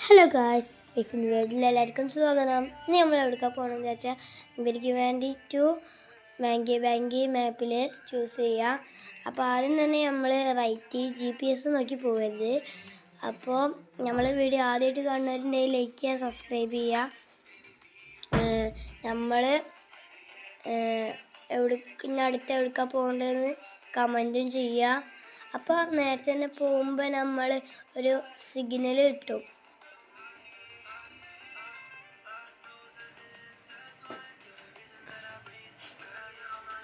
Hello guys, ഇഫിൻ വേൾഡിൽ എല്ലാവർക്കും സ്വാഗതം. ഇനി നമ്മൾ എവിടേക്കാണ് പോകണമെന്ന് വെച്ചാൽ ഇവർക്ക് വേണ്ടിയിട്ട് ബാങ്കി മാപ്പിൽ ചൂസ് ചെയ്യുക. അപ്പോൾ ആദ്യം തന്നെ നമ്മൾ റൈറ്റ് GPS നോക്കി പോകരുത്. അപ്പോൾ നമ്മൾ വീഡിയോ ആദ്യമായിട്ട് കാണുന്നവരുണ്ടെങ്കിൽ ലൈക്ക് ചെയ്യുക, സബ്സ്ക്രൈബ് ചെയ്യുക. നമ്മൾ അടുത്ത് എവിടേക്കാണ് പോകേണ്ടതെന്ന് കമൻറ്റും ചെയ്യുക. അപ്പോൾ നേരത്തെ തന്നെ പോകുമ്പോൾ നമ്മൾ ഒരു സിഗ്നൽ കിട്ടും.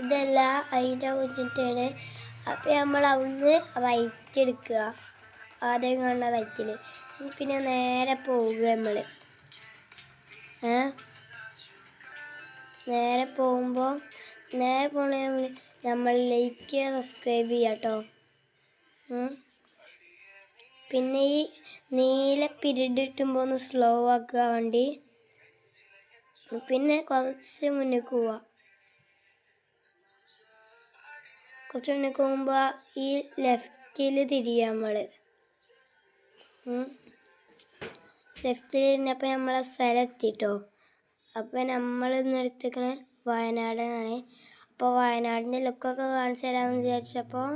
ഇതെല്ലാം അതിൻ്റെ മുന്നിട്ടാണ്. അപ്പോൾ നമ്മൾ അവിടുന്ന് റൈറ്റ് എടുക്കുക, ആദ്യം കാണുന്ന റൈറ്റിൽ. പിന്നെ നേരെ പോവുക. നേരെ പോകണ നമ്മൾ ലൈക്ക് സബ്സ്ക്രൈബ് ചെയ്യാം കേട്ടോ. പിന്നെ ഈ നീല പിരീഡ് കിട്ടുമ്പോൾ ഒന്ന് സ്ലോ ആക്കുക വണ്ടി. പിന്നെ കുറച്ച് മുന്നിൽ പോവുക. കുറച്ച് മുന്നേ പോകുമ്പോൾ ഈ ലെഫ്റ്റിൽ തിരിയുക. ലെഫ്റ്റിൽ തിരിഞ്ഞപ്പോൾ നമ്മളെ സ്ഥലം എത്തിട്ടോ. അപ്പോൾ നമ്മൾ നിർത്തിക്കണ വയനാടാണ്. അപ്പോൾ വയനാടിൻ്റെ ലുക്കൊക്കെ കാണിച്ചു തരാമെന്ന് വിചാരിച്ചപ്പോൾ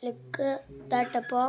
ലുക്ക് ഇതാട്ടപ്പോൾ